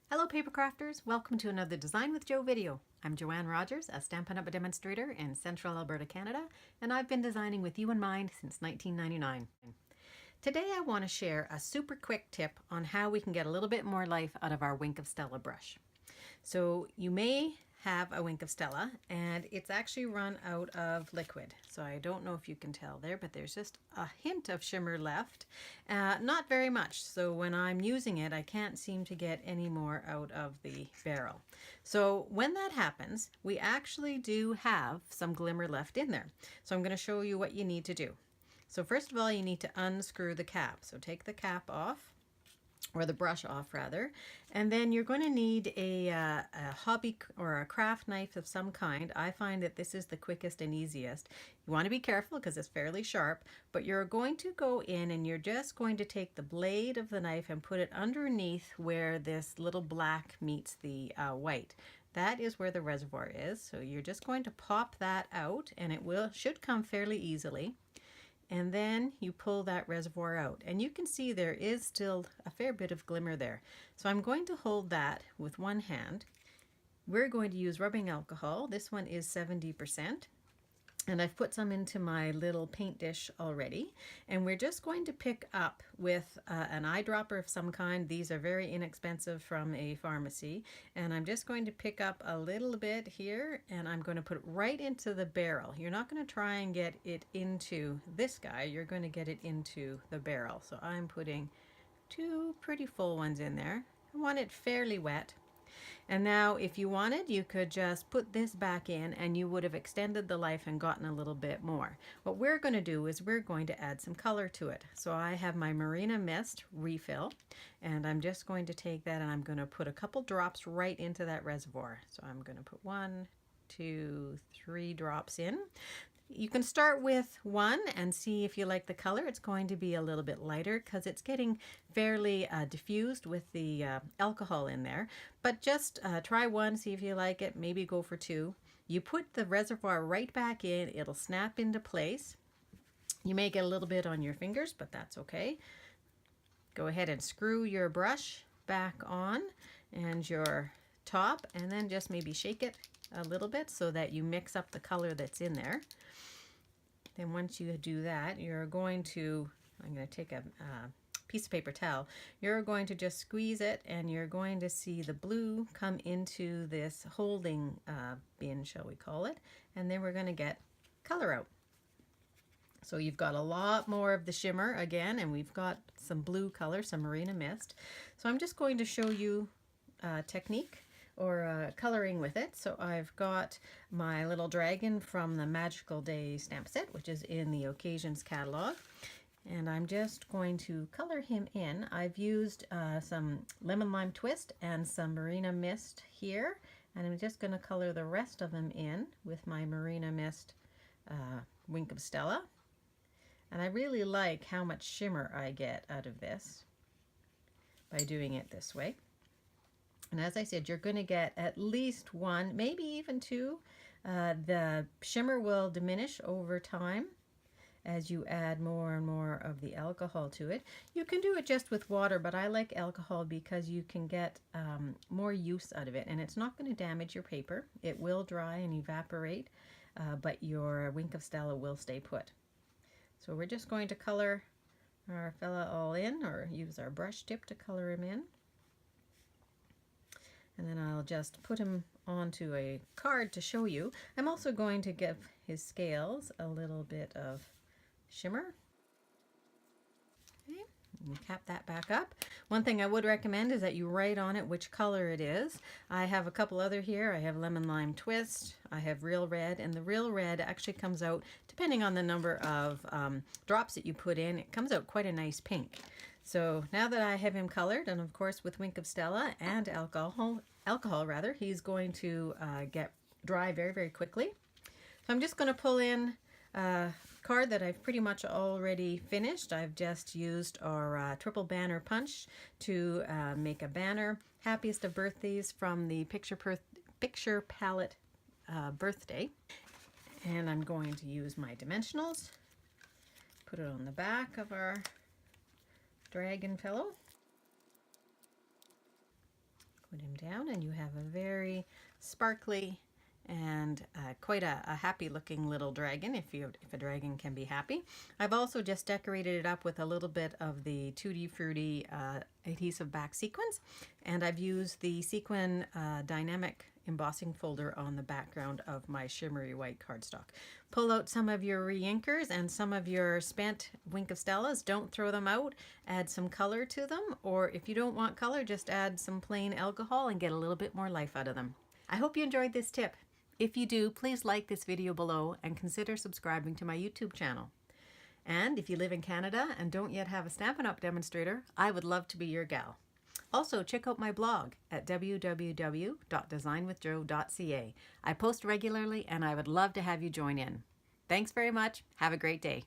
Hello Papercrafters, welcome to another Design with Jo video. I'm Joanne Rogers, a Stampin' Up! Demonstrator in Central Alberta, Canada, and I've been designing with you in mind since 1999. Today I want to share a super quick tip on how we can get a little bit more life out of our Wink of Stella brush. So you may have a Wink of Stella and it's actually run out of liquid. So I don't know if you can tell there, but there's just a hint of shimmer left. Not very much. So when I'm using it, I can't seem to get any more out of the barrel. So when that happens, we actually do have some glimmer left in there. So I'm going to show you what you need to do. So first of all, you need to unscrew the cap. So take the cap off, or the brush off rather, and then you're going to need a hobby or a craft knife of some kind. I find that this is the quickest and easiest. You want to be careful because it's fairly sharp, but you're going to go in and you're just going to take the blade of the knife and put it underneath where this little black meets the white. That is where the reservoir is. So you're just going to pop that out and it should come fairly easily. And then you pull that reservoir out and you can see there is still a fair bit of glimmer there. So I'm going to hold that with one hand. We're going to use rubbing alcohol. This one is 70%. And I've put some into my little paint dish already. And we're just going to pick up with an eyedropper of some kind. These are very inexpensive from a pharmacy. And I'm just going to pick up a little bit here and I'm going to put it right into the barrel. You're not going to try and get it into this guy. You're going to get it into the barrel. So I'm putting two pretty full ones in there. I want it fairly wet. And now if you wanted, you could just put this back in and you would have extended the life and gotten a little bit more. What we're going to do is we're going to add some color to it. So I have my MARINA mist refill and I'm just going to take that and I'm going to put a couple drops right into that reservoir. So I'm going to put 1, 2, 3 drops in. You can start with one and see if you like the color. It's going to be a little bit lighter because it's getting fairly diffused with the alcohol in there. But just try one, see if you like it, maybe go for 2. You put the reservoir right back in, it'll snap into place. You may get a little bit on your fingers, but that's okay. Go ahead and screw your brush back on and your top, and then just maybe shake it a little bit so that you mix up the color that's in there. Then once you do that, you're going to, I'm going to take a piece of paper towel, you're going to just squeeze it and you're going to see the blue come into this holding bin, shall we call it, and then we're going to get color out. So you've got a lot more of the shimmer again, and we've got some blue color, some MARINA mist. So I'm just going to show you a technique or coloring with it. So I've got my little dragon from the Magical Day stamp set, which is in the Occasions catalog. And I'm just going to color him in. I've used some lemon lime twist and some MARINA mist here. And I'm just going to color the rest of them in with my MARINA mist Wink of Stella. And I really like how much shimmer I get out of this by doing it this way. And as I said, you're going to get at least 1, maybe even 2. The shimmer will diminish over time as you add more and more of the alcohol to it. You can do it just with water, but I like alcohol because you can get more use out of it. And it's not going to damage your paper. It will dry and evaporate, but your Wink of Stella will stay put. So we're just going to color our fella all in, or use our brush tip to color him in. And then I'll just put him onto a card to show you. I'm also going to give his scales a little bit of shimmer. Okay, and cap that back up. One thing I would recommend is that you write on it which color it is. I have a couple other here. I have lemon lime twist, I have real red, and the real red actually comes out, depending on the number of drops that you put in, it comes out quite a nice pink. So now that I have him colored, and of course with Wink of Stella and alcohol rather, he's going to get dry very, very quickly. So I'm just going to pull in a card that I've pretty much already finished. I've just used our triple banner punch to make a banner. Happiest of birthdays from the picture palette birthday. And I'm going to use my dimensionals, put it on the back of our dragon fellow. Put him down and you have a very sparkly and quite a happy looking little dragon, if a dragon can be happy. I've also just decorated it up with a little bit of the Tutti Frutti adhesive back sequins, and I've used the sequin dynamic embossing folder on the background of my shimmery white cardstock. Pull out some of your re-inkers and some of your spent Wink of Stellas. Don't throw them out. Add some color to them, or if you don't want color, just add some plain alcohol and get a little bit more life out of them. I hope you enjoyed this tip. If you do, please like this video below and consider subscribing to my YouTube channel. And if you live in Canada and don't yet have a Stampin' Up! Demonstrator, I would love to be your gal. Also, check out my blog at www.designwithjo.ca. I post regularly and I would love to have you join in. Thanks very much. Have a great day.